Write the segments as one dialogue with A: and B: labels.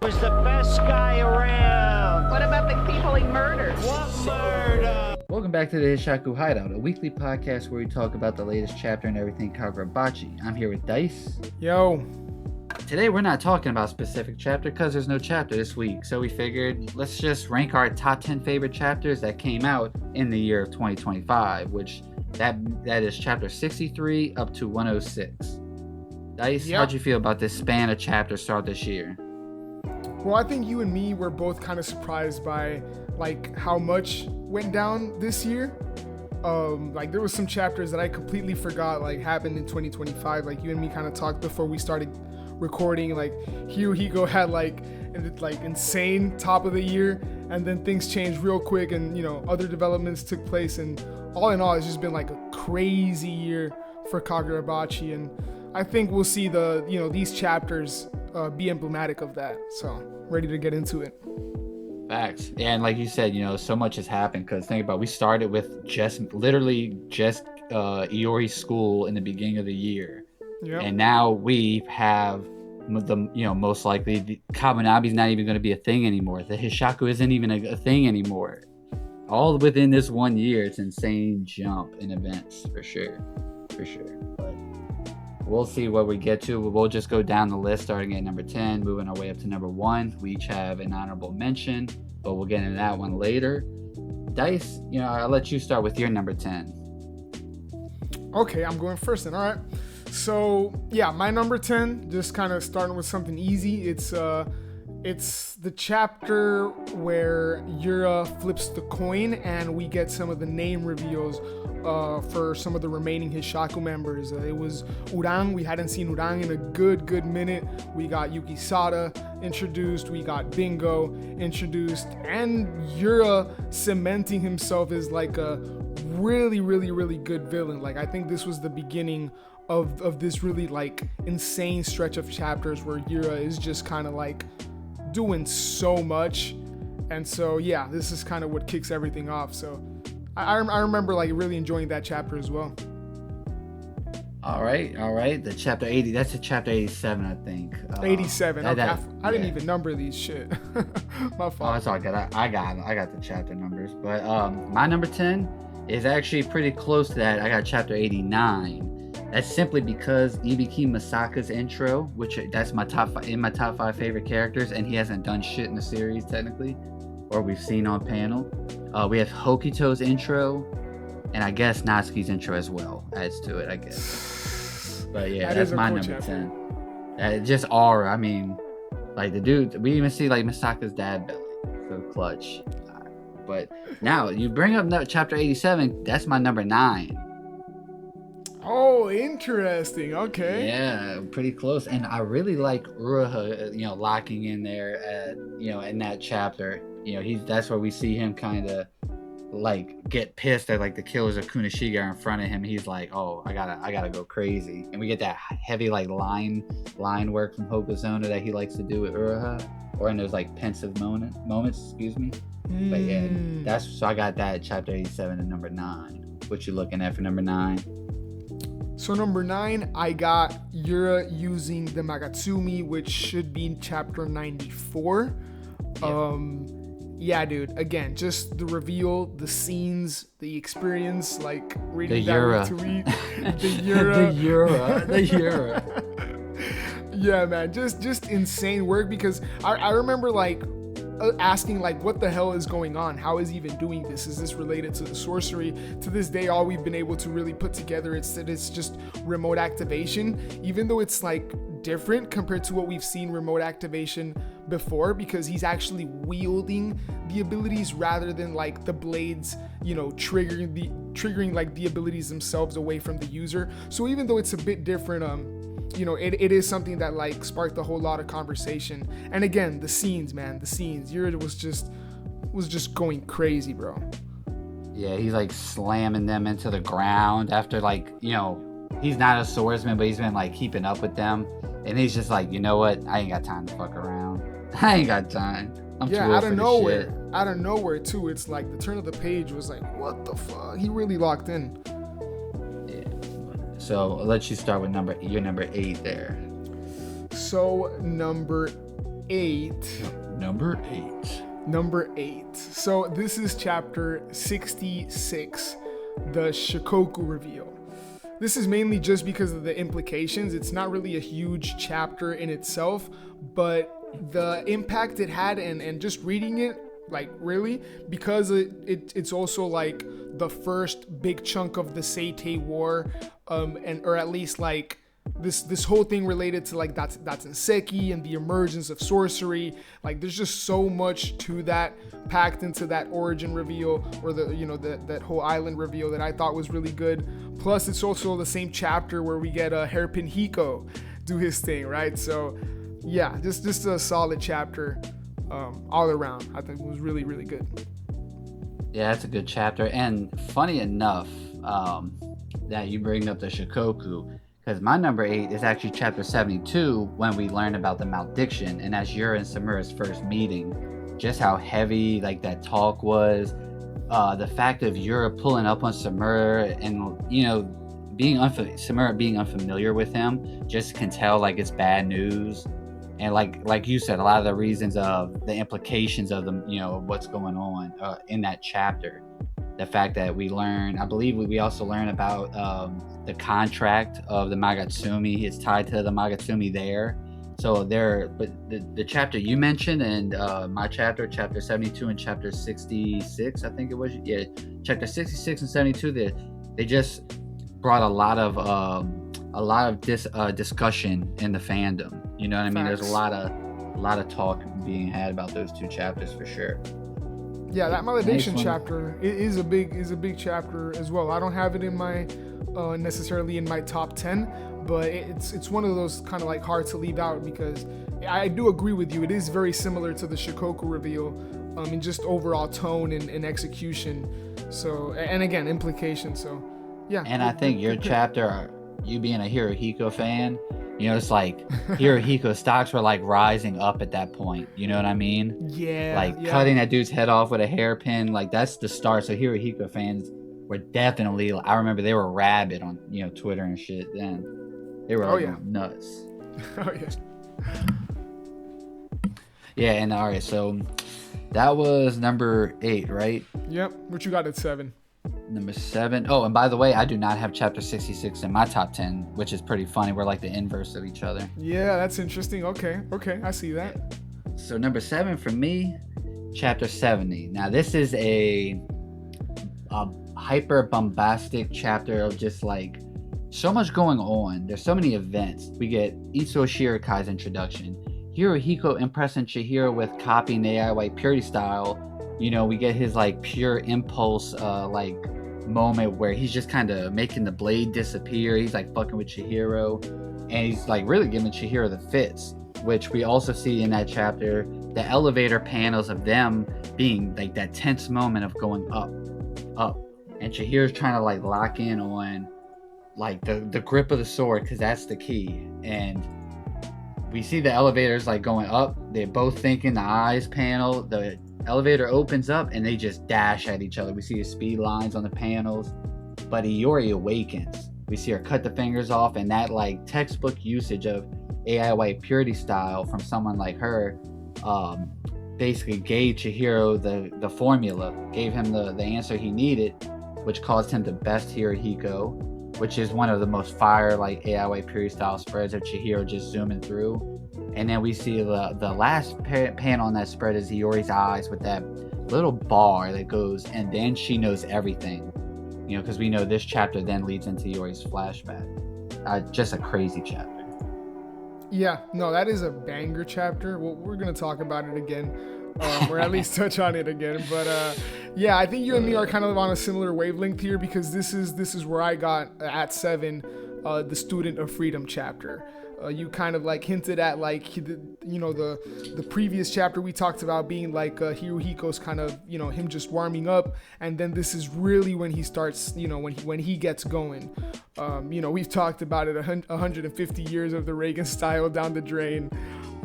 A: Was the best guy around.
B: What about the people he murdered?
A: What murder?
C: Welcome back to the Hishaku Hideout, a weekly podcast where we talk about the latest chapter and everything Kagurabachi. I'm here with Dice.
D: Yo.
C: Today we're not talking about a specific chapter because there's no chapter this week, so we figured let's just rank our top 10 favorite chapters that came out in the year of 2025, which that is chapter 63 up to 106. Dice,
D: Yep.
C: how'd you feel about this span of chapters start this year?
D: Well, I think you and me were both kind of surprised by like how much went down this year. Like there was some chapters that I completely forgot like happened in 2025. Like you and me kind of talked before we started recording. Like Higo had like insane top of the year, and then things changed real quick, and other developments took place. And all in all, it's just been like a crazy year for Kagurabachi, and I think we'll see these chapters be emblematic of that. So ready to get into it.
C: Facts. Yeah, and like you said, so much has happened because think about it, we started with just Iori's school in the beginning of the year.
D: Yep.
C: And now we have the most likely the Kabunabi's not even going to be a thing anymore. The Hishaku isn't even a thing anymore. All within this 1 year, it's insane jump in events for sure. But we'll see what we get to. We'll just go down the list, starting at number 10, moving our way up to number 1. We each have an honorable mention, but we'll get into that one later. Dice, I'll let you start with your number 10.
D: Okay, I'm going first then. All right. So yeah, my number 10, just kind of starting with something easy. It's the chapter where Yura flips the coin and we get some of the name reveals for some of the remaining Hishaku members. It was Urang. We hadn't seen Urang in a good minute. We got Yukisada introduced. We got Bingo introduced, and Yura cementing himself as like a really good villain. Like I think this was the beginning of this really like insane stretch of chapters where Yura is just kind of like doing so much. And so yeah, this is kind of what kicks everything off. So I remember like really enjoying that chapter as well.
C: All right. The chapter 80. That's a chapter 87, I think.
D: 87. Okay. I didn't even number these shit. My fault.
C: Oh, that's all good. I got the chapter numbers. But my number 10 is actually pretty close to that. I got chapter 89. That's simply because Ibiki Masaka's intro, which that's my top 5 favorite characters, and he hasn't done shit in the series technically, or we've seen on panel. We have Hokito's intro, and I guess Natsuki's intro as well adds to it, I guess. But yeah, that's my number 10. Just aura. I mean, like the dude, we even see like Masaka's dad belly, so clutch. But now you bring up chapter 87. That's my number 9.
D: Oh, interesting. Okay.
C: Yeah, pretty close. And I really like Uruha, locking in there at, in that chapter. That's where we see him kind of like get pissed at like the killers of Kunishiga in front of him. He's like, oh, I gotta go crazy. And we get that heavy like line work from Hokozuna that he likes to do with Uruha, or in those like pensive moments, excuse me. But yeah, so I got that chapter 87 and number 9. What you looking at for number 9?
D: So number 9, I got Yura using the Magatsumi, which should be chapter 94. Yeah, dude. Again, just the reveal, the scenes, the experience, like reading that tweet. The Yura.
C: the Yura.
D: Yeah, man. Just insane work, because I remember like asking like what the hell is going on, how is he even doing this, is this related to the sorcery? To this day, all we've been able to really put together is that it's just remote activation, even though it's like different compared to what we've seen remote activation before, because he's actually wielding the abilities rather than like the blades triggering like the abilities themselves away from the user. So even though it's a bit different, it is something that like sparked a whole lot of conversation. And again, the scenes, Yura was just going crazy, bro.
C: Yeah, he's like slamming them into the ground after like, he's not a swordsman, but he's been like keeping up with them. And he's just like, you know what? I ain't got time to fuck around. I ain't got time. I'm too old for this shit.
D: Out of nowhere too. It's like the turn of the page was like, what the fuck? He really locked in.
C: Yeah. So I'll let you start with your number 8 there.
D: So number 8.
C: Number
D: 8. So this is chapter 66, the Shikoku reveal. This is mainly just because of the implications. It's not really a huge chapter in itself, but the impact it had and just reading it, like really, because it's also like the first big chunk of the Seitei War, or at least like this whole thing related to like Datsenseki and the emergence of sorcery. Like there's just so much to that packed into that origin reveal, or that whole island reveal, that I thought was really good. Plus it's also the same chapter where we get Hairpin Hiko do his thing, right? So yeah, just a solid chapter all around. I think it was really, really good.
C: Yeah, that's a good chapter. And funny enough that you bring up the Shikoku, because my number 8 is actually chapter 72, when we learn about the malediction, and that's Yura and Samura's first meeting. Just how heavy like that talk was. The fact of Yura pulling up on Samura, and Samura being unfamiliar with him, just can tell like it's bad news. And like you said, a lot of the reasons of the implications of what's going on in that chapter. The fact that we learn, I believe we also learn about the contract of the Magatsumi. It's tied to the Magatsumi there. So but the chapter you mentioned, and my chapter 72 and chapter 66, I think it was, yeah, chapter 66 and 72, they just brought a lot of discussion in the fandom. You know what I mean?
D: Facts.
C: There's a lot of talk being had about those two chapters for sure.
D: Yeah, that malediction chapter is a big chapter as well. I don't have it in my necessarily in my top 10, but it's one of those kind of like hard to leave out, because I do agree with you. It is very similar to the Shikoku reveal in just overall tone and execution. So, and again, implication. So yeah.
C: And I think your chapter, you being a Hirohiko fan, it's like Hirohiko stocks were like rising up at that point. You know what I mean?
D: Yeah.
C: Like cutting that dude's head off with a hairpin, like that's the start. So Hirohiko fans were definitely, I remember they were rabid on Twitter and shit then. They were nuts.
D: Oh yeah.
C: Yeah, and all right, so that was number 8, right?
D: Yep. What you got at 7?
C: Number 7. Oh, and by the way, I do not have chapter 66 in my top 10, which is pretty funny. We're like the inverse of each other.
D: Yeah, that's interesting. Okay, I see that.
C: So number 7 for me, chapter 70. Now this is a hyper bombastic chapter of just like so much going on. There's so many events. We get Itsuo Shirokai's introduction, Hirohiko impressing Chihiro with copying the AI White Purity style. We get his like pure impulse like moment where he's just kind of making the blade disappear. He's like fucking with Chihiro, and he's like really giving Chihiro the fits, which we also see in that chapter. The elevator panels of them being like that tense moment of going up, and Chihiro's trying to like lock in on like the grip of the sword, because that's the key. And we see the elevators like going up. They're both thinking, the eyes panel, the elevator opens up, and they just dash at each other. We see the speed lines on the panels, but Iori awakens. We see her cut the fingers off, and that like textbook usage of AI White Purity style from someone like her basically gave Chihiro the formula, gave him the answer he needed, which caused him to best Hirohiko, which is one of the most fire like AI White Purity style spreads of Chihiro just zooming through. And then we see the last panel on that spread is Iori's eyes with that little bar that goes, and then she knows everything. Because we know this chapter then leads into Iori's flashback. Just a crazy chapter.
D: Yeah, no, that is a banger chapter. Well, we're going to talk about it again, or at least touch on it again. But yeah, I think you and me are kind of on a similar wavelength here, because this is where I got at 7, the Student of Freedom chapter. You kind of like hinted at like the previous chapter we talked about being like Hirohiko's kind of him just warming up, and then this is really when he starts when he gets going. We've talked about it, 150 years of the Reagan style down the drain,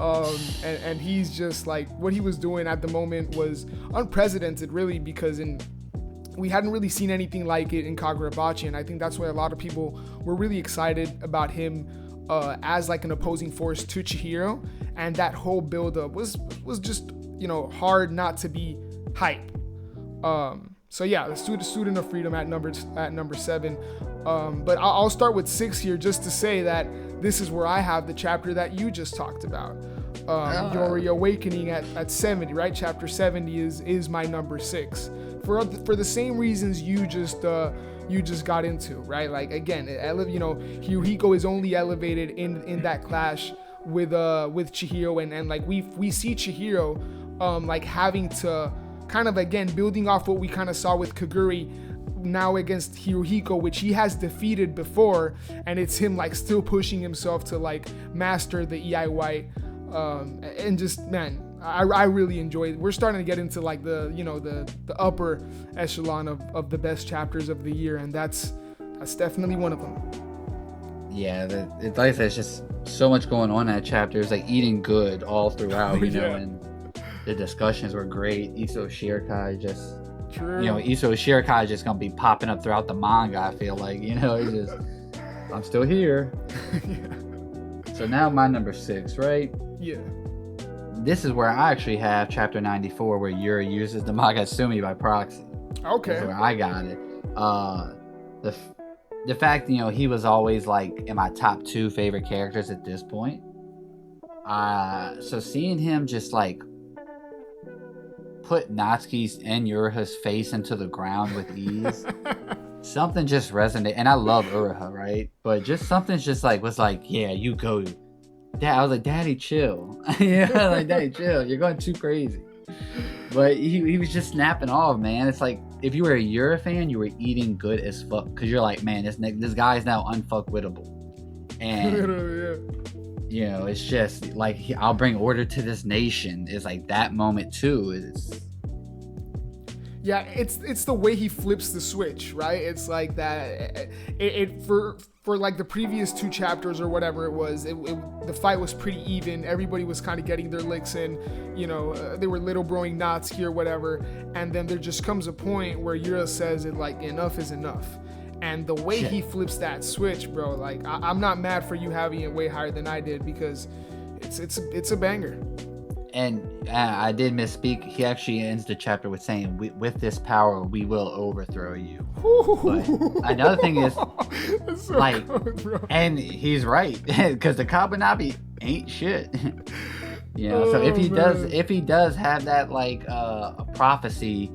D: and he's just like, what he was doing at the moment was unprecedented really, because we hadn't really seen anything like it in Kagurabachi, and I think that's why a lot of people were really excited about him as like an opposing force to Chihiro, and that whole buildup was just, you know, hard not to be hype. So yeah, the student of freedom at number 7. But I'll start with 6 here just to say that this is where I have the chapter that you just talked about. Your awakening at 70, right? Chapter 70 is my number 6 for the same reasons you just got into, right? Like again, you know, Hirohiko is only elevated in that clash with Chihiro, and like we see Chihiro like having to kind of, again, building off what we kind of saw with Kaguri now against Hirohiko, which he has defeated before, and it's him like still pushing himself to like master the EI White, and just, man, I really enjoy it. We're starting to get into like the, you know, the upper echelon of the best chapters of the year, and that's definitely one of them.
C: Yeah, like I said, it's just so much going on in that chapter. It's like eating good all throughout, you know, and the discussions were great. Iso Shirikai just,
D: True.
C: you know, Iso Shirikai is just gonna be popping up throughout the manga. I feel like, you know, it's just, I'm still here.
D: Yeah.
C: So now my number 6, right?
D: Yeah.
C: This is where I actually have chapter 94, where Yuri uses the Magatsumi by proxy.
D: Okay.
C: That's where I got it. The fact, you know, he was always like in my top 2 favorite characters at this point. So seeing him just like put Natsuki's and Uraha's face into the ground with ease, something just resonated. And I love Uraha, right? But just something's just like was like, yeah, you go. Dad, I was like, Daddy, chill. Yeah, like, Daddy, chill. You're going too crazy. But he was just snapping off, man. It's like, if you were a Ura fan, you were eating good as fuck, because you're like, man, this guy is now unfuckwittable. And you know, it's just like, I'll bring order to this nation. It's like that moment too.
D: It's the way he flips the switch, right? It's like that. For like the previous 2 chapters or whatever it was, the fight was pretty even. Everybody was kind of getting their licks in. You know, they were little broing Natsuki or whatever. And then there just comes a point where Yura says it like, enough is enough. And the way he flips that switch, bro, like I'm not mad for you having it way higher than I did, because it's a banger.
C: And I did misspeak. He actually ends the chapter with saying, with this power, we will overthrow you. But another thing is, so like, good, and he's right, because the Kabanabi ain't shit. You know, so if he does have that like a prophecy,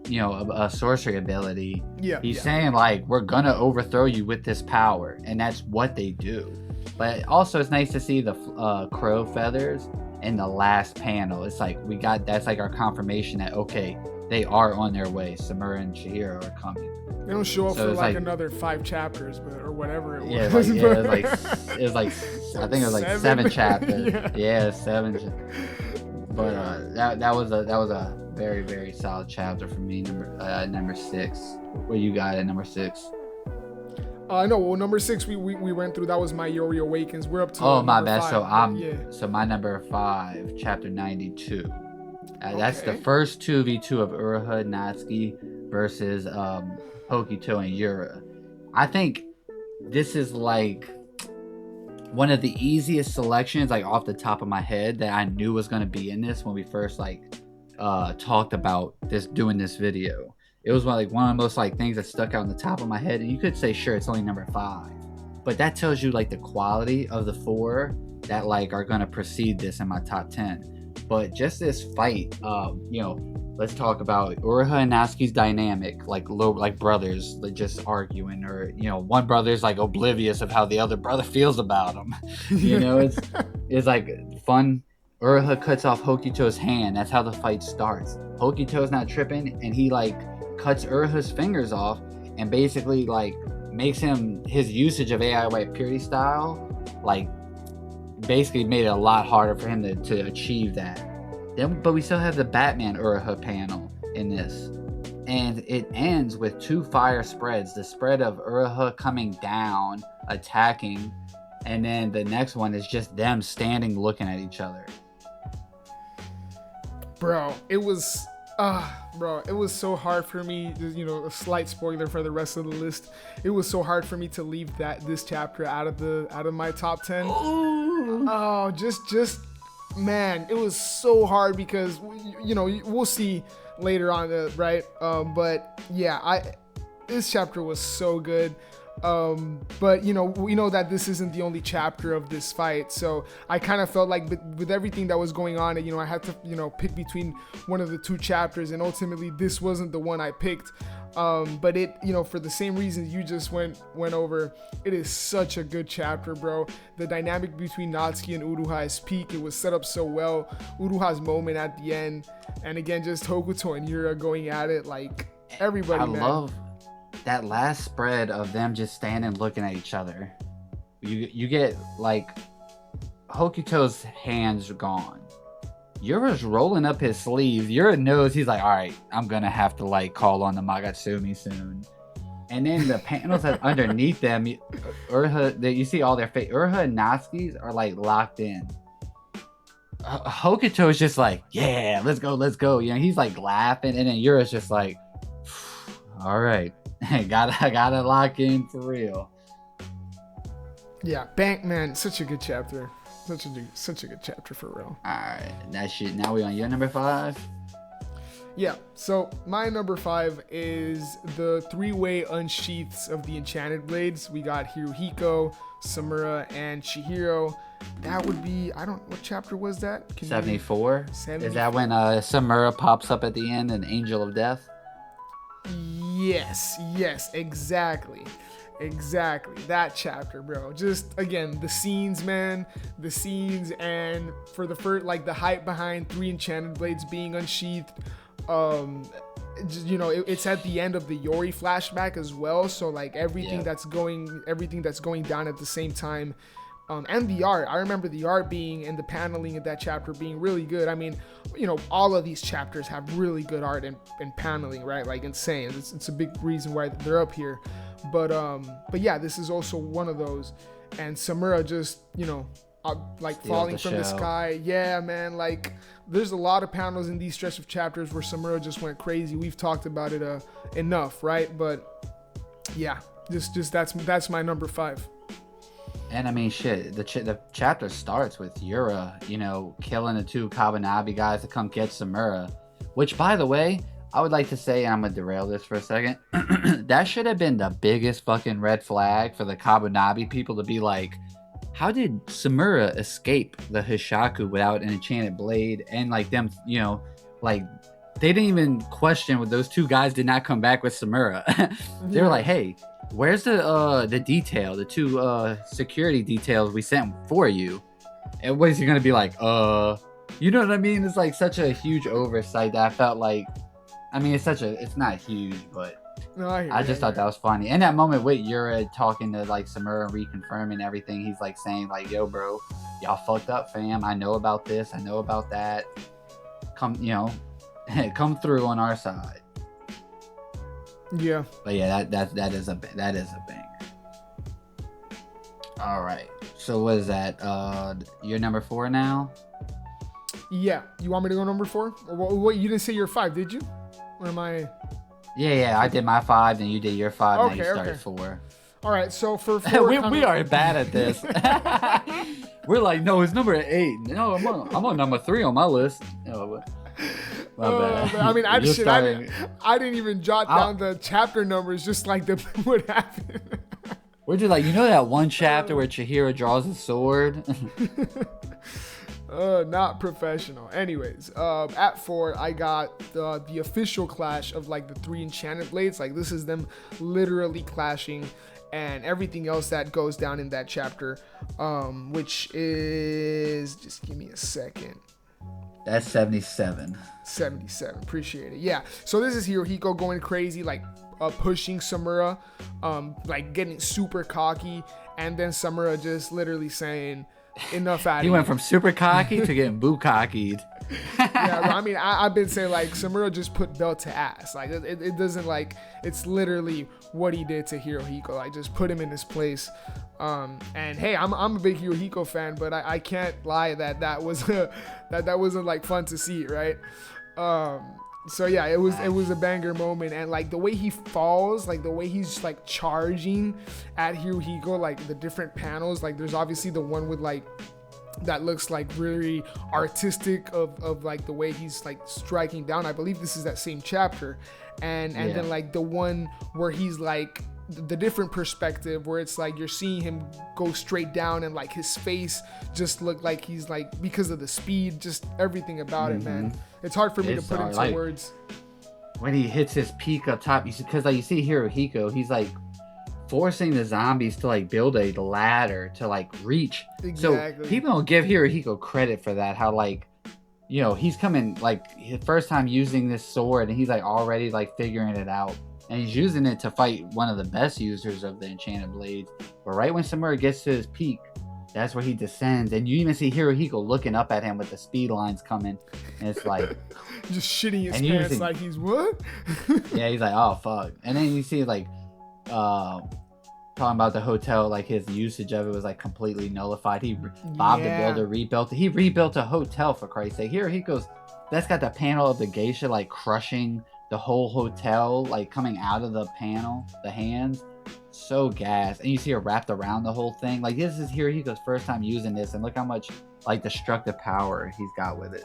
C: you know, a sorcery ability, he's saying like, we're gonna overthrow you with this power, and that's what they do. But also, it's nice to see the crow feathers in the last panel. It's like that's like our confirmation that, okay, they are on their way. Samura and Chihiro are coming.
D: They don't show up for like another 5 chapters, or whatever it was.
C: Yeah, it was like I think it was like 7 chapters. Yeah, 7. But that was a very, very solid chapter for me. Number 6. What you got at number 6?
D: No, well, number 6 we went through. That was my Yuri Awakens. We're up to
C: my bad.
D: 5.
C: So my number 5, chapter 92. That's the first 2v2 of Uraha Natsuki versus Hokito and Yura. I think this is like one of the easiest selections, like off the top of my head, that I knew was going to be in this when we first like talked about doing this video. It was one of the most like things that stuck out on the top of my head, and you could say, sure, it's only number 5, but that tells you like the quality of the 4 that like are gonna precede this in my top 10. But just this fight, you know, let's talk about Uraha and Natsuki's dynamic, like brothers, like just arguing, or you know, one brother's like oblivious of how the other brother feels about him. You know, it's like fun. Uraha cuts off Hokito's hand. That's how the fight starts. Hokito's not tripping, and he like cuts Uraha's fingers off, and basically like makes him, his usage of AI White Purity style, like basically made it a lot harder for him to achieve that. Then, but we still have the Batman Uraha panel in this, and it ends with 2 fire spreads. The spread of Uraha coming down, attacking, and then the next one is just them standing looking at each other.
D: Bro, it was Bro, it was so hard for me. You know, a slight spoiler for the rest of the list. It was so hard for me to leave this chapter out of my top 10.
C: Ooh.
D: Oh, just man, it was so hard because you know we'll see later on, right? But yeah, this chapter was so good. But you know, we know that this isn't the only chapter of this fight, so I kind of felt like with everything that was going on, you know, I had to, you know, pick between one of the two chapters, and ultimately this wasn't the one I picked. But it, you know, for the same reasons you just went over, it is such a good chapter, bro. The dynamic between Natsuki and Uruha is peak. It was set up so well. Uruha's moment at the end, and again, just Hokuto and Yura going at it, like everybody.
C: I love that last spread of them just standing looking at each other. You get like Hokuto's hands are gone. Yura's rolling up his sleeves. Yura knows he's like, all right, I'm gonna have to like call on the Magatsumi soon. And then the panels that underneath them, you see all their face. Urha and Natsuki's are like locked in. Hokuto is just like, yeah, let's go. You know, he's like laughing, and then Yura's just like, all right. I gotta lock in for real.
D: Yeah, Bank, man, such a good chapter. Such a good chapter for real.
C: Alright, that shit. Now we on your number 5?
D: Yeah, so my number 5 is the 3-way unsheaths of the Enchanted Blades. We got Hirohiko, Samura, and Chihiro. That would be, what chapter was that?
C: 74? Is that when Samura pops up at the end, an Angel of Death?
D: Yes, exactly that chapter, bro. Just again, the scenes, man, and for the first, like the hype behind 3 Enchanted Blades being unsheathed. You know, it's at the end of the Yori flashback as well, so like everything that's going down at the same time. And the art, I remember the art being, and the paneling of that chapter being really good. I mean, you know, all of these chapters have really good art and paneling, right? Like insane. It's a big reason why they're up here. But yeah, this is also one of those. And Samura just, you know, like
C: Steals
D: falling
C: the
D: from the
C: show.
D: sky. Yeah, man. Like there's a lot of panels in these stretch of chapters where Samura just went crazy. We've talked about it enough, right? But yeah, just that's my number 5.
C: And I mean, shit, the chapter starts with Yura, you know, killing the 2 Kabanabi guys to come get Samura. Which, by the way, I would like to say, and I'm going to derail this for a second, that should have been the biggest fucking red flag for the Kabanabi people to be like, how did Samura escape the Hishaku without an enchanted blade? And like them, you know, like they didn't even question what those 2 guys did not come back with Samura. They were like, hey, where's the detail, the 2 security details we sent for you? And what is he gonna be like? You know what I mean? It's like such a huge oversight that I felt like. I mean, it's not huge, but
D: No,
C: I just thought that was funny. And that moment with Yura talking to like Samura and reconfirming everything, he's like saying like, "Yo, bro, y'all fucked up, fam. I know about this. I know about that. Come, you know, come through on our side."
D: Yeah.
C: But yeah, that is a banger. All right. So what is that? You're number 4 now.
D: Yeah. You want me to go number 4? Or what? You didn't say your 5, did you? Or am I?
C: Yeah. I did my 5, then you did your 5.
D: Okay,
C: now you started
D: okay.
C: 4.
D: All right. So for 4,
C: we are bad at this. We're like, no, it's number 8. No, I'm on number 3 on my list. Oh, my bad.
D: I mean, I didn't even jot
C: I'll-
D: down the chapter numbers, just like what happened.
C: We're just like, you know that one chapter where Chihiro draws a sword?
D: Not professional. Anyways, at 4, I got the official clash of like the 3 Enchanted Blades. Like this is them literally clashing, and everything else that goes down in that chapter, which is, just give me a second.
C: That's 77.
D: 77. Appreciate it. Yeah. So this is Hirohiko going crazy, like pushing Samura, like getting super cocky, and then Samura just literally saying, "Enough out of
C: He
D: here."
C: went from super cocky to getting boo-cockied.
D: Yeah, bro, I mean, I've been saying like Samura just put belt to ass. Like it doesn't, like, it's literally what he did to Hirohiko. Like just put him in his place. And hey, I'm a big Hirohiko fan, but I can't lie that was that wasn't like fun to see, right? So yeah, it was a banger moment, and like the way he falls, like the way he's like charging at Hirohiko, like the different panels, like there's obviously the one with like that looks like really artistic of like the way he's like striking down. I believe this is that same chapter, and then like the one where he's like the different perspective where it's like you're seeing him go straight down and like his face just look like he's like, because of the speed, just everything about it, man. It's hard for me to put into like, words.
C: When he hits his peak up top, you see, because like you see Hirohiko, he's like forcing the zombies to like build a ladder to like reach.
D: Exactly.
C: So people don't give Hirohiko credit for that. How like, you know, he's coming like his first time using this sword and he's like already like figuring it out. And he's using it to fight one of the best users of the enchanted blades. But right when Samura gets to his peak, that's where he descends. And you even see Hirohiko looking up at him with the speed lines coming. And it's like...
D: just shitting his pants like he's what?
C: Yeah, he's like, oh, fuck. And then you see like... talking about the hotel, like his usage of it was like completely nullified. Bob the Builder rebuilt it. He rebuilt a hotel, for Christ's sake. Hirohiko's... That's got the panel of the geisha like crushing the whole hotel, like coming out of the panel, the hands. So gas. And you see her wrapped around the whole thing. Like this is Hirohiko's first time using this, and look how much like destructive power he's got with it.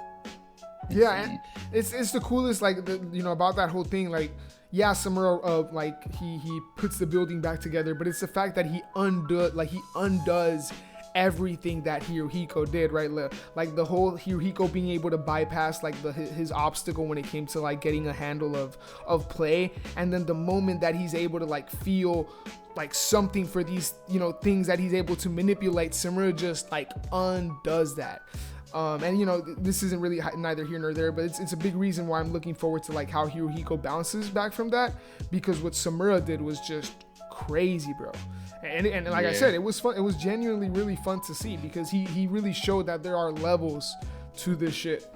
C: Insane.
D: Yeah, and it's the coolest, like you know, about that whole thing. Like, yeah, Samura like he puts the building back together, but it's the fact that he undoes everything that Hirohiko did, right? Like the whole Hirohiko being able to bypass like his obstacle when it came to like getting a handle of play, and then the moment that he's able to like feel like something for these, you know, things that he's able to manipulate, Samura just like undoes that. And you know, this isn't really neither here nor there, but it's a big reason why I'm looking forward to like how Hirohiko bounces back from that, because what Samura did was just crazy, bro. And like I said, it was fun. It was genuinely really fun to see, because he really showed that there are levels to this shit.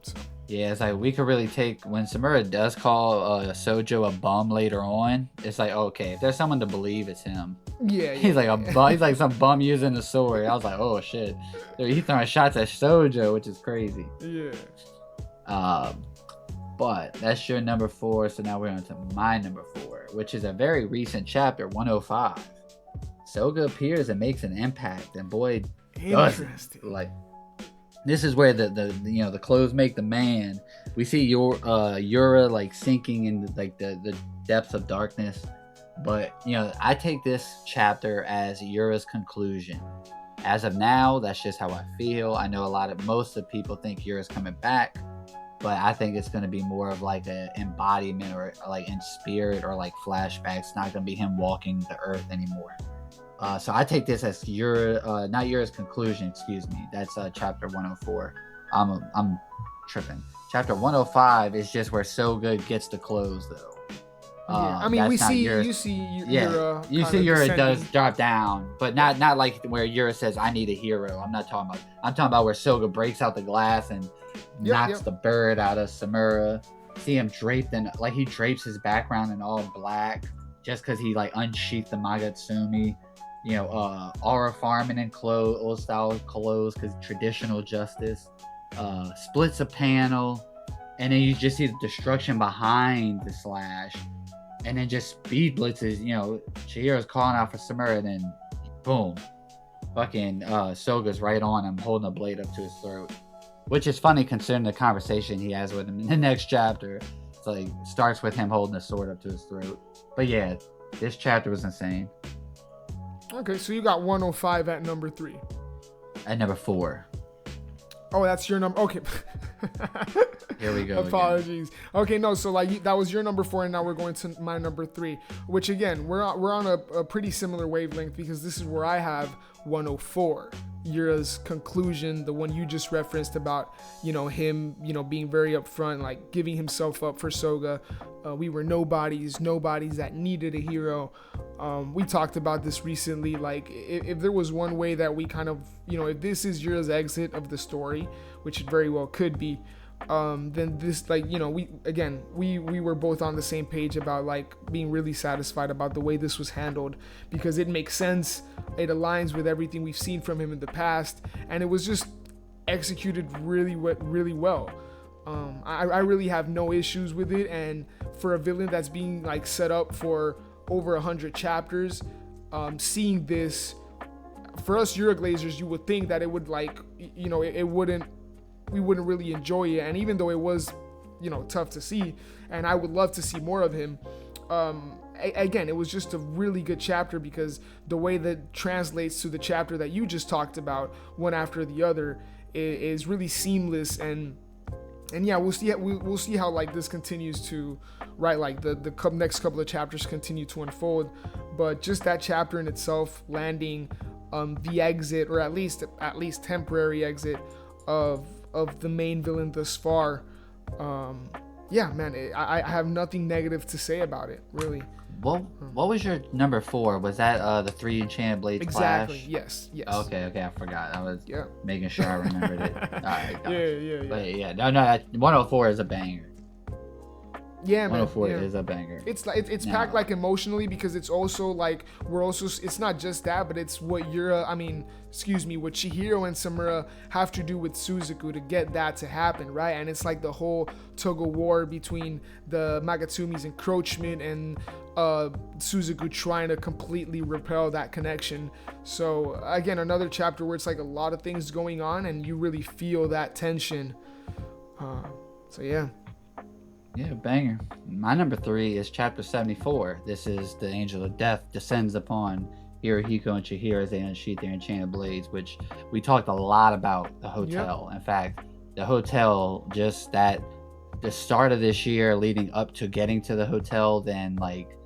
D: So.
C: Yeah, it's like we could really take, when Samura does call Sojo a bum later on, it's like, okay, if there's someone to believe, it's him.
D: Yeah,
C: he's like a bum. He's like some bum using the sword. I was like, oh shit, he's throwing shots at Sojo, which is crazy.
D: Yeah.
C: But that's your number 4. So now we're on to my number 4, which is a very recent chapter, 105. Soga appears and makes an impact, and boy,
D: interesting.
C: Like, this is where the you know, the clothes make the man. We see Yura like sinking in like the depths of darkness. But you know, I take this chapter as Yura's conclusion. As of now, that's just how I feel. I know most of the people think Yura's coming back, but I think it's going to be more of like an embodiment, or like in spirit, or like flashbacks. It's not going to be him walking the earth anymore. So I take this as not Yura's conclusion, excuse me. That's chapter 104. I'm tripping. Chapter 105 is just where Soga gets the clothes, though.
D: I mean, you see Yura.
C: You see Yura does drop down, but not like where Yura says, "I need a hero." I'm talking about where Soga breaks out the glass and knocks the bird out of Samura. See him draped in, like he drapes his background in all black, just because he like unsheathed the Magatsumi. You know, aura farming in clothes, old style clothes, because traditional justice. Splits a panel, and then you just see the destruction behind the slash, and then just speed blitzes. You know, Chihira's calling out for Samura, and then boom, fucking Soga's right on him, holding a blade up to his throat. Which is funny considering the conversation he has with him in the next chapter. It's like, starts with him holding a sword up to his throat. But yeah, this chapter was insane.
D: Okay, so you got 105 at number 3.
C: At number 4.
D: Oh, that's your number. Okay.
C: Here we go.
D: Apologies. Again. Okay, no. So like that was your number 4, and now we're going to my number 3. Which again, we're on a pretty similar wavelength, because this is where I have 104. Yura's conclusion, the one you just referenced about, you know, him, you know, being very upfront, like giving himself up for Soga. We were nobodies that needed a hero. We talked about this recently. Like, if there was one way that we kind of, you know, if this is Yura's exit of the story, which it very well could be, then this, like, you know, we were both on the same page about like being really satisfied about the way this was handled, because it makes sense. It aligns with everything we've seen from him in the past, and it was just executed really well. I really have no issues with it, and for a villain that's being like set up for over 100 chapters, seeing this, for us Euroglazers, you would think that it would like, you know, we wouldn't really enjoy it. And even though it was, you know, tough to see, and I would love to see more of him, again, it was just a really good chapter, because the way that translates to the chapter that you just talked about, one after the other, is really seamless. And yeah, we'll see how like this continues to, right, like the next couple of chapters continue to unfold. But just that chapter in itself, landing the exit, or at least temporary exit of the main villain thus far, yeah, man, I have nothing negative to say about it, really.
C: What was your number 4? Was that the 3 Enchanted Blades
D: Exactly.
C: Clash?
D: Yes.
C: Okay, I forgot. I was making sure I remembered it. All right.
D: Yeah.
C: But yeah, no, 104 is a banger.
D: Yeah, man.
C: 104 is a banger.
D: It's like it's packed like emotionally, because it's also like it's not just that, but it's what what Chihiro and Samura have to do with Suzaku to get that to happen, right? And it's like the whole tug of war between the Magatsumi's encroachment and Suzaku trying to completely repel that connection. So again, another chapter where it's like a lot of things going on, and you really feel that tension. So yeah.
C: Yeah, banger. My number 3 is chapter 74. This is the Angel of Death descends upon Hirohiko and Chihiro as they unsheath their enchanted blades, which we talked a lot about the hotel. Yep. In fact, the hotel, just that the start of this year leading up to getting to the hotel, then like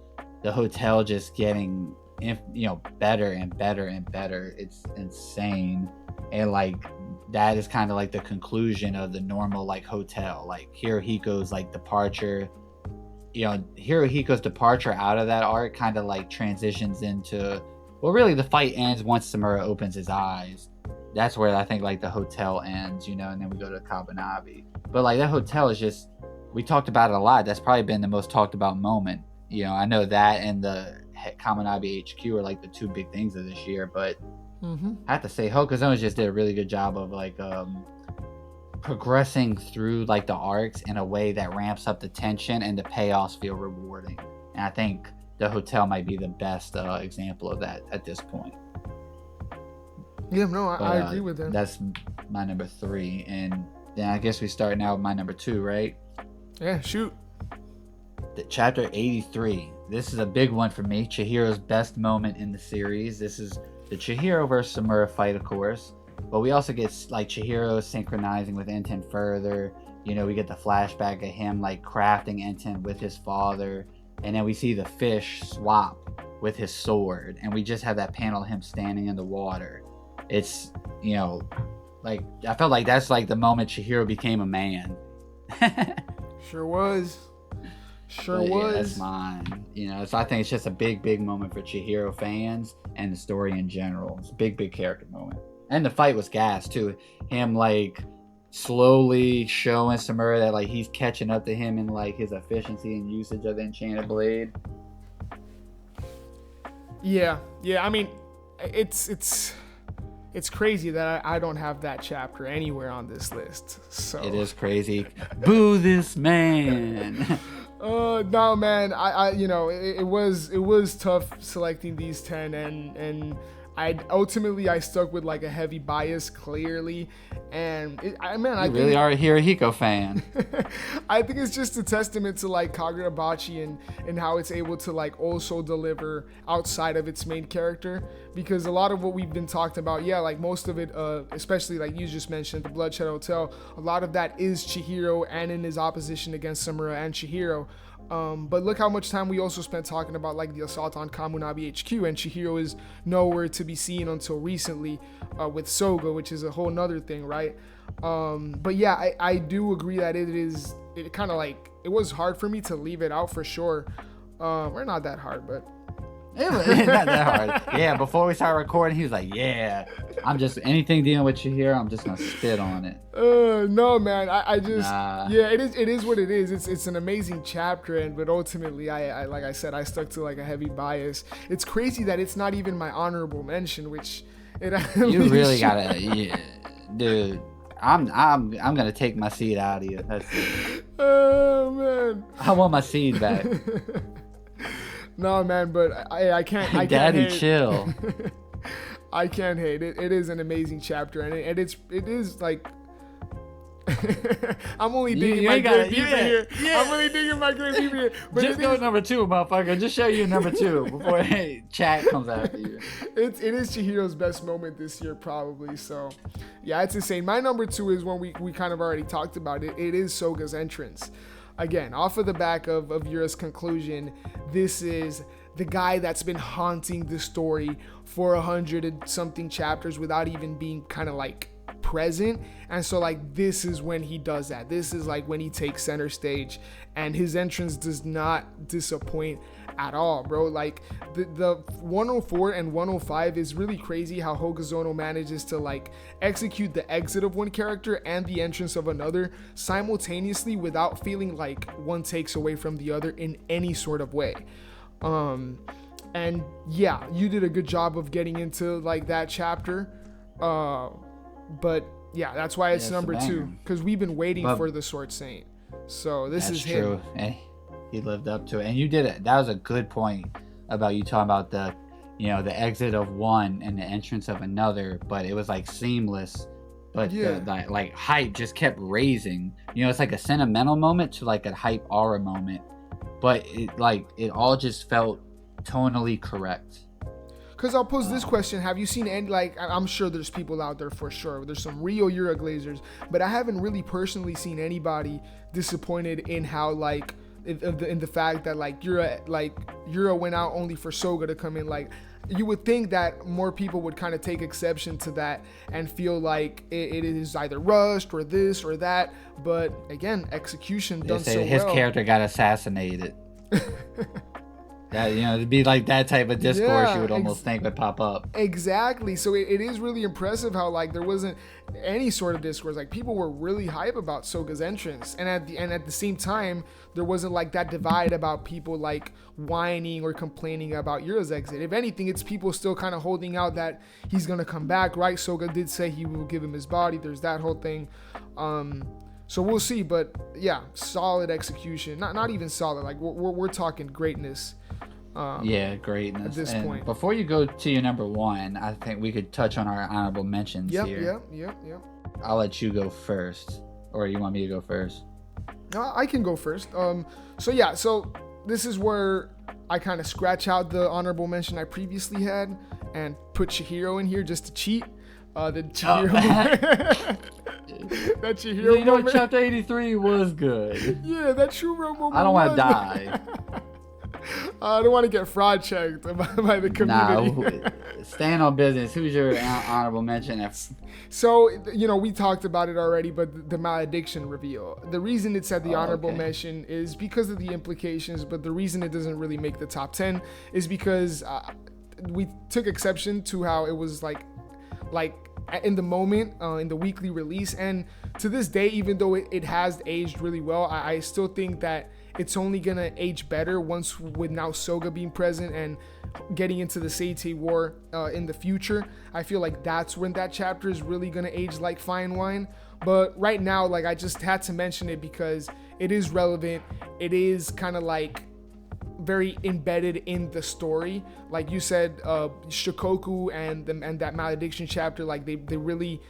C: the hotel just getting, you know, better and better and better. It's insane. And like that is kind of like the conclusion of the normal like hotel, like Hirohiko's like departure, you know, Hirohiko's departure out of that arc kind of like transitions into, well, really the fight ends once Samura opens his eyes. That's where I think like the hotel ends, you know, and then we go to Kabanabi. But like that hotel is just, we talked about it a lot. That's probably been the most talked about moment. You know, I know that and the Kabanabi HQ are like the 2 big things of this year, but I have to say Hokuzono just did a really good job of like progressing through like the arcs in a way that ramps up the tension and the payoffs feel rewarding. And I think the hotel might be the best example of that at this point.
D: Yeah, no, I agree with that.
C: That's my number 3, and then I guess we start now with my number 2, right?
D: Yeah, shoot.
C: Chapter 83. This is a big one for me. Chihiro's best moment in the series. This is the Chihiro versus Samura fight, of course, but we also get like Chihiro synchronizing with Enten further. You know, we get the flashback of him like crafting Enten with his father, and then we see the fish swap with his sword, and we just have that panel of him standing in the water. It's, you know, like I felt like that's like the moment Chihiro became a man.
D: Sure was.
C: Yeah, that's mine. You know, so I think it's just a big moment for Chihiro fans and the story in general. It's a big character moment. And the fight was gas too. Him like slowly showing Samura that like he's catching up to him in like his efficiency and usage of the enchanted blade.
D: Yeah. I mean, it's crazy that I don't have that chapter anywhere on this list. So
C: it is crazy. Boo this man.
D: No, man. I you know, it was tough selecting these 10, and I stuck with like a heavy bias, clearly, and I
C: really are a Hirohiko fan.
D: I think it's just a testament to like Kagurabachi and how it's able to like also deliver outside of its main character, because a lot of what we've been talking about, yeah, like most of it, especially like you just mentioned, the Bloodshed Hotel, a lot of that is Chihiro and in his opposition against Samura and Chihiro. But look how much time we also spent talking about like the assault on Kamunabi HQ, and Chihiro is nowhere to be seen until recently with Soga, which is a whole nother thing, right? But yeah, I do agree that it kind of like, it was hard for me to leave it out for sure. We're not that hard, but
C: it was not that hard. Yeah, before we started recording, he was like, yeah, I'm just, anything dealing with you here, I'm just gonna spit on it.
D: No, man, I just, yeah, it is what it is. It's an amazing chapter, but ultimately, I like I said, I stuck to like a heavy bias. It's crazy that it's not even my honorable mention, which it
C: you really gotta, yeah, dude. I'm gonna take my seed out of you. That's it.
D: Oh man.
C: I want my seed back.
D: No man, but I can't. I
C: Daddy,
D: can't hate.
C: chill.
D: I can't hate it. It is an amazing chapter, and it is like. I'm only digging my grave deeper here.
C: Yeah.
D: I'm only digging my grave deeper here. But
C: Just go number 2, motherfucker. Just show you number 2 before chat comes after you.
D: It is Chihiro's best moment this year, probably. So, yeah, it's insane. My number 2 is one we kind of already talked about. It is Soga's entrance. Again, off of the back of Yura's conclusion, this is the guy that's been haunting the story for 100 and something chapters without even being kind of like present. And so like this is when he does that. This is like when he takes center stage, and his entrance does not disappoint at all, bro. Like the 104 and 105 is really crazy how Hogazono manages to like execute the exit of one character and the entrance of another simultaneously without feeling like one takes away from the other in any sort of way. And yeah, you did a good job of getting into like that chapter. But yeah, that's why it's number 2, because we've been waiting for the Sword Saint. So this is him.
C: True. And he lived up to it. And you did it. That was a good point about you talking about the exit of one and the entrance of another, but it was like seamless. But the like hype just kept raising. It's like a sentimental moment to like a hype aura moment, but it all just felt tonally correct.
D: Because I'll pose this question. Have you seen any, like, I'm sure there's people out there for sure. There's some real Yura Glazers, but I haven't really personally seen anybody disappointed in how, like, in the fact that, like, Yura went out only for Soga to come in. Like, you would think that more people would kind of take exception to that and feel like it is either rushed or this or that. But again, execution done so well.
C: His character got assassinated. That, it'd be like that type of discourse you would almost think would pop up.
D: Exactly. So it is really impressive how like there wasn't any sort of discourse. Like people were really hype about Soga's entrance, and at the same time there wasn't like that divide about people like whining or complaining about Yura's exit. If anything, it's people still kind of holding out that he's gonna come back, right? Soga did say he will give him his body. There's that whole thing. So we'll see, but yeah, solid execution. Not even solid. Like we're talking greatness.
C: Greatness.
D: At this point.
C: Before you go to your number 1, I think we could touch on our honorable mentions here.
D: Yep.
C: I'll let you go first, or you want me to go first?
D: I can go first. So this is where I kind of scratch out the honorable mention I previously had and put Chihiro in here just to cheat. The Chihiro. That Chihiro moment.
C: Chapter 83 was good.
D: Yeah, that Chihiro moment.
C: I don't want to die.
D: I don't want to get fraud checked by the community.
C: Stand on business. Who's your honorable mention?
D: So, we talked about it already, but the malediction reveal. The reason it's at the honorable mention is because of the implications, but the reason it doesn't really make the top 10 is because we took exception to how it was like in the moment, in the weekly release. And to this day, even though it has aged really well, I still think that it's only gonna age better once with now Soga being present and getting into the Seitei War in the future. I feel like that's when that chapter is really gonna age like fine wine. But right now, like I just had to mention it because it is relevant. It is kind of like very embedded in the story. Like you said, Shikoku and that malediction chapter, like they're really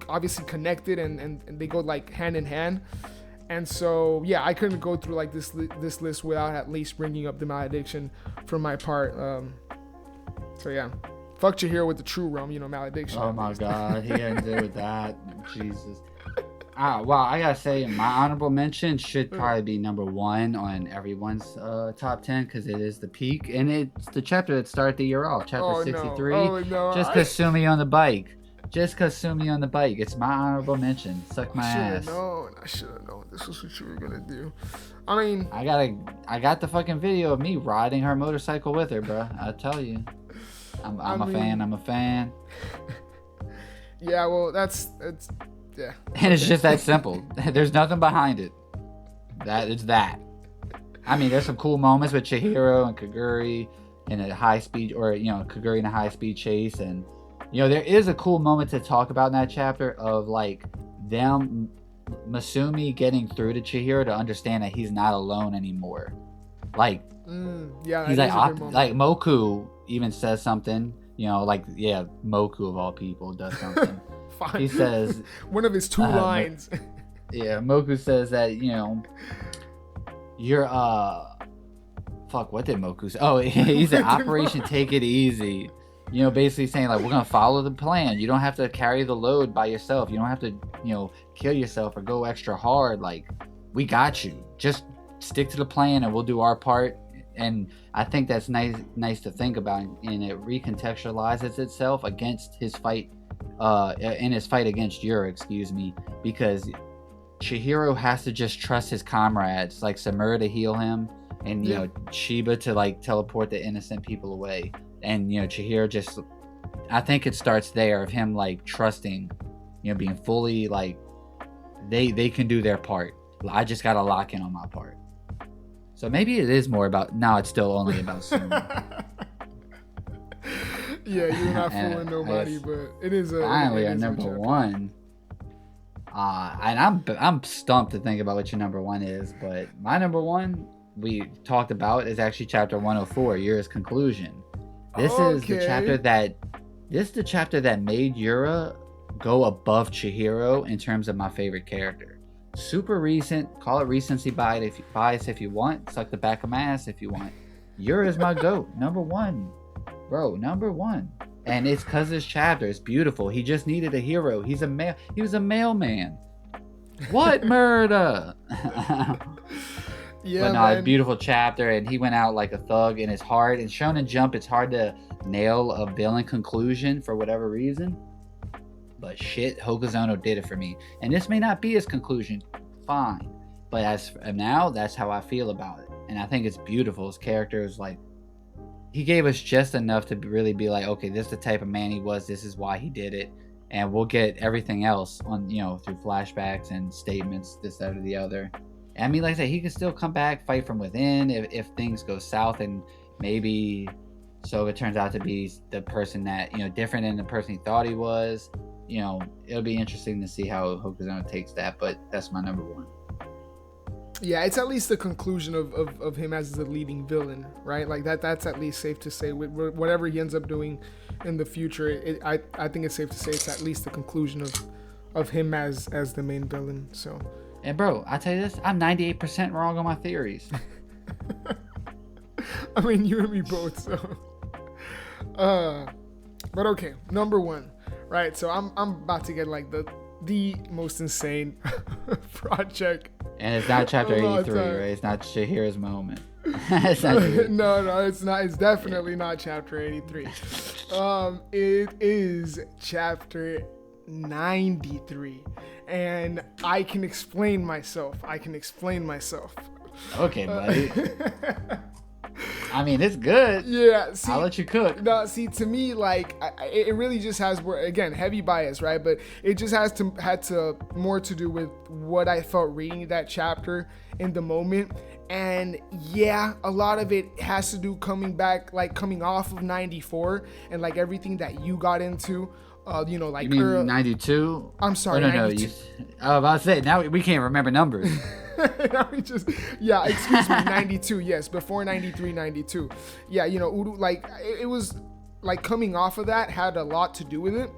D: obviously connected and they go like hand in hand. And so, yeah, I couldn't go through like this list without at least bringing up the malediction for my part. So yeah, fuck Chihiro with the true realm, malediction.
C: Oh my God, he had to do with that. Jesus. Well, I gotta say, my honorable mention should probably be number 1 on everyone's top 10 because it is the peak, and it's the chapter that started the year off, chapter 63. Just Kasumi on the bike. Just Kasumi on the bike. It's my honorable mention. Suck my ass.
D: I should have known this was what you were gonna do. I mean,
C: I got the fucking video of me riding her motorcycle with her, bro. I tell you, I'm a fan.
D: Yeah, well, that's yeah.
C: And it's just that simple. There's nothing behind it. It's that. I mean, there's some cool moments with Chihiro and Kaguri in a high speed, or Kaguri in a high speed chase, and there is a cool moment to talk about in that chapter of like them, Masumi getting through to Chihiro to understand that he's not alone anymore. Like,
D: yeah,
C: he's like Moku even says something, Moku of all people does something.
D: Fine.
C: He says
D: one of his two lines.
C: Yeah, Moku says that, you're fuck, what did Moku say? Oh, he said Operation Take It Easy. Basically saying like, we're gonna follow the plan. You don't have to carry the load by yourself. You don't have to, kill yourself or go extra hard. Like, we got you. Just stick to the plan and we'll do our part. And I think that's nice to think about, and it recontextualizes itself against his fight, in his fight against Yura, because Chihiro has to just trust his comrades, like Samura to heal him, and Shiba to like teleport the innocent people away. And Chihiro just, I think it starts there of him like trusting, being fully like they can do their part. I just gotta lock in on my part. So maybe it is more about, now it's still only about Sumo.
D: Yeah, you're not fooling nobody, but it is a
C: finally our number one. And I'm stumped to think about what your number one is, but my number one we talked about is actually chapter 104, Yura's conclusion. This is the chapter that made Yura go above Chihiro in terms of my favorite character. Super recent, call it recency bias if you want, suck the back of my ass if you want. Yura is my GOAT, number one, bro, number one. And it's because this chapter is beautiful. He just needed a hero. He was a mailman. What murder?
D: Yeah,
C: but no, it's a beautiful chapter, and he went out like a thug, and it's hard. In Shonen Jump, it's hard to nail a villain conclusion for whatever reason. But shit, Hokuzono did it for me. And this may not be his conclusion, fine. But as of now, that's how I feel about it. And I think it's beautiful. His character is like, he gave us just enough to really be like, okay, this is the type of man he was. This is why he did it. And we'll get everything else on, through flashbacks and statements, this, that, or the other. I mean, like I said, he can still come back, fight from within if things go south, and maybe Soga turns out to be the person that, different than the person he thought he was. It'll be interesting to see how Hokuzono takes that, but that's my number one.
D: Yeah, it's at least the conclusion of him as the leading villain, right? Like that's at least safe to say. Whatever he ends up doing in the future, I think it's safe to say it's at least the conclusion of him as the main villain. So.
C: And bro, I tell you this, I'm 98% wrong on my theories.
D: I mean, you and me both. So. But okay, number one, right? So I'm about to get like the most insane project.
C: And it's not chapter 83, right? It's not Chihiro's moment. It's not
D: no, it's not. It's definitely not chapter 83. It is chapter 93. And I can explain myself.
C: Okay, buddy. I mean, it's good.
D: Yeah, see,
C: I'll let you cook.
D: No, see, to me, like, it really just has, again, heavy bias, right? But it just had to more to do with what I felt reading that chapter in the moment. And yeah, a lot of it has to do coming off of 94 and like everything that you got into. Like
C: you mean 92?
D: I'm sorry.
C: Oh, no. I was about to say, now we can't remember numbers.
D: Now we just, excuse me, 92. Yes, before 93, 92. Yeah, Uru, like it was like coming off of that had a lot to do with it,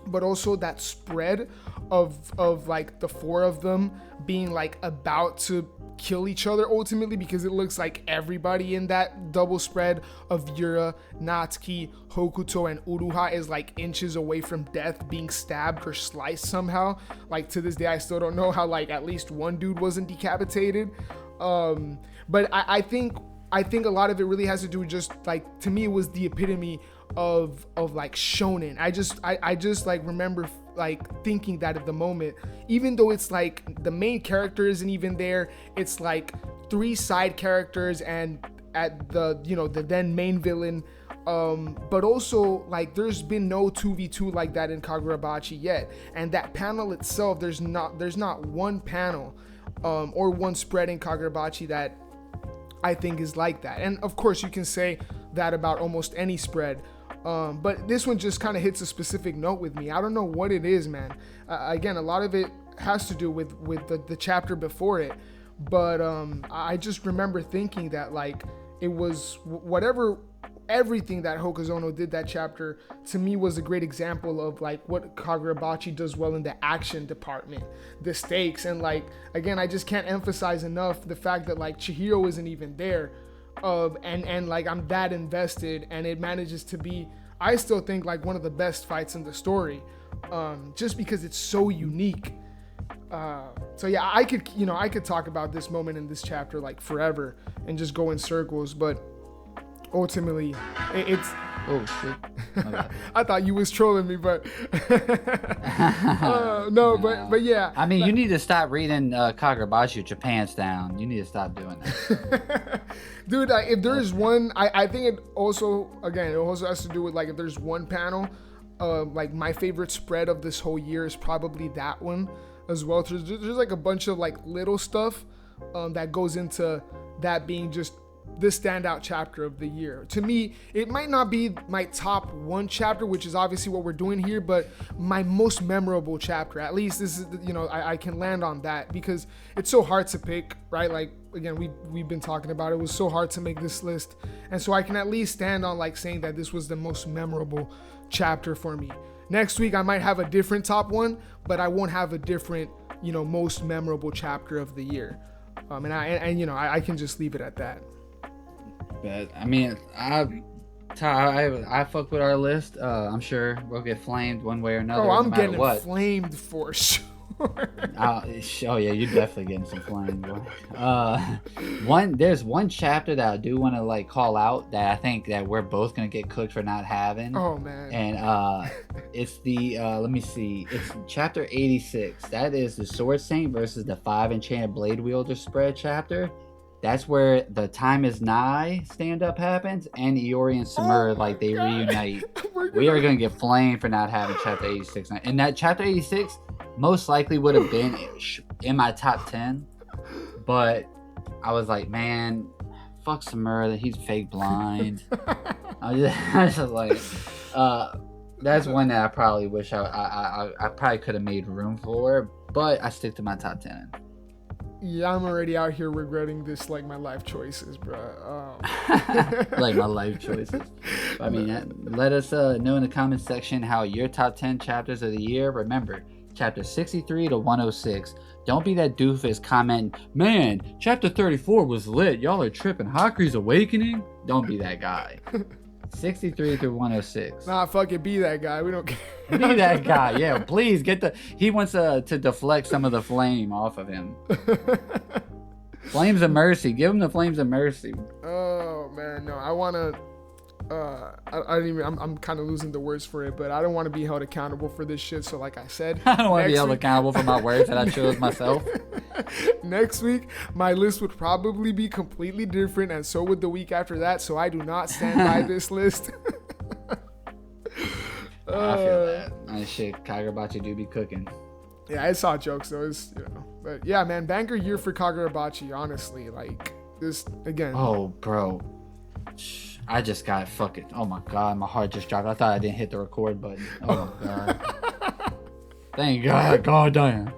D: but also that spread of like the four of them being like about to kill each other ultimately, because it looks like everybody in that double spread of Yura, Natsuki, Hokuto, and Uruha is like inches away from death, being stabbed or sliced somehow. Like to this day, I still don't know how like at least one dude wasn't decapitated. But I think a lot of it really has to do with just like, to me, it was the epitome of like shonen. I just like remember like thinking that at the moment, even though it's like the main character isn't even there, it's like three side characters and at the the then main villain, but also like there's been no 2v2 like that in Kagurabachi yet. And that panel itself, there's not one panel or one spread in Kagurabachi that I think is like that. And of course you can say that about almost any spread But this one just kind of hits a specific note with me. I don't know what it is, man. Again, a lot of it has to do with the chapter before it. But I just remember thinking that, like, it was everything that Hokuzono did that chapter, to me, was a great example of, like, what Kagurabachi does well in the action department, the stakes. And, like, again, I just can't emphasize enough the fact that, like, Chihiro isn't even there. And like, I'm that invested, and it manages to be, I still think, like, one of the best fights in the story, just because it's so unique. So yeah, I could talk about this moment in this chapter like forever and just go in circles, but ultimately it's
C: Oh shit. Okay.
D: I thought you was trolling me, but no, but yeah.
C: I mean, you need to stop reading Kagurabachi with your pants down. You need to stop doing that.
D: Dude, if there's one, I think it also has to do with, like, if there's one panel, like, my favorite spread of this whole year is probably that one as well. There's like a bunch of, like, little stuff that goes into that being just the standout chapter of the year. To me, it might not be my top one chapter, which is obviously what we're doing here, but my most memorable chapter. At least this is, I can land on that, because it's so hard to pick, right? Like, again, we've been talking about it. It was so hard to make this list, and so I can at least stand on, like, saying that this was the most memorable chapter for me. Next week I might have a different top one, but I won't have a different, most memorable chapter of the year. And I can just leave it at that.
C: But I mean, I fuck with our list. I'm sure we'll get flamed one way or another.
D: Oh, I'm
C: no
D: getting
C: what.
D: flamed for sure.
C: Oh yeah, you're definitely getting some flames, boy. There's one chapter that I do want to, like, call out that I think that we're both gonna get cooked for not having.
D: Oh man.
C: And it's the let me see, it's chapter 86. That is the Sword Saint versus the 5 Enchanted Blade Wielder spread chapter. That's where the Time Is Nigh stand-up happens, and Iori and Samura, they reunite. We are going to get flamed for not having Chapter 86. And that Chapter 86 most likely would have been in my top 10, but I was like, man, fuck Samura, he's fake blind. I was just like, that's one that I probably wish I probably could have made room for, but I stick to my top 10.
D: Yeah, I'm already out here regretting this, like, my life choices, bro.
C: Like my life choices. I mean, let us know in the comment section how your top 10 chapters of the year. Remember, chapter 63 to 106. Don't be that doofus commenting, man, chapter 34 was lit. Y'all are tripping. Haku's Awakening? Don't be that guy. 63 through 106.
D: Nah, fuck it, be that guy. We don't care.
C: Be that guy. Yeah, please he wants to deflect some of the flame off of him. Flames of mercy. Give him the flames of mercy.
D: Oh man, no. I want to I'm kind of losing the words for it, but I don't want to be held accountable for this shit. So, like I said,
C: I don't want to be held accountable for my words that I chose myself.
D: Next week, my list would probably be completely different, and so would the week after that. So I do not stand by this list.
C: I feel that. Shit, Kagurabachi do be cooking.
D: Yeah, I saw jokes though. But yeah, man, banger year for Kagurabachi. Honestly, like, this again.
C: Oh, bro. I just got fucking. Oh my god, my heart just dropped. I thought I didn't hit the record button. Oh my god. Thank God. God damn.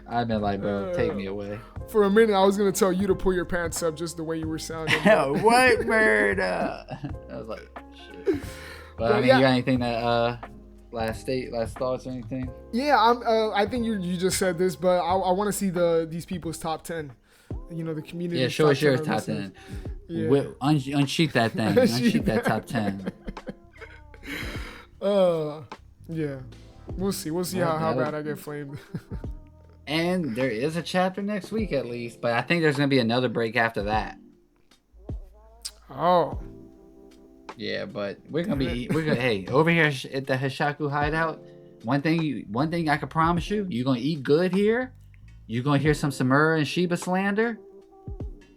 C: I'd been like, bro, take me away.
D: For a minute, I was gonna tell you to pull your pants up just the way you were sounding.
C: What murder? I was like, shit. But I mean, yeah. You got anything that last thoughts or anything?
D: Yeah, I think you just said this, but I want to see these people's top 10. The community.
C: Yeah, show us your top 10. Yeah. Unsheet that thing. Unsheet that top 10.
D: Yeah. We'll see how bad I get flamed.
C: And there is a chapter next week at least, but I think there's gonna be another break after that.
D: Oh.
C: Yeah, but we're gonna hey, over here at the Hishaku Hideout, one thing I can promise you, you're gonna eat good here. You're gonna hear some Samura and Shiba slander,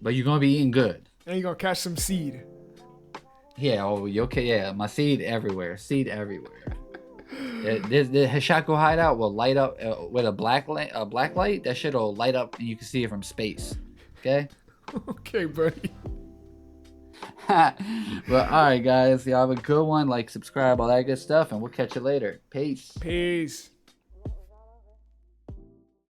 C: but you're gonna be eating good.
D: And you're gonna catch some seed.
C: Yeah, okay, yeah, my seed everywhere. The Hishaku Hideout will light up with a black light. That shit will light up and you can see it from space. Okay?
D: Okay, buddy.
C: Well, all right, guys. Y'all have a good one. Like, subscribe, all that good stuff, and we'll catch you later. Peace.
D: Peace.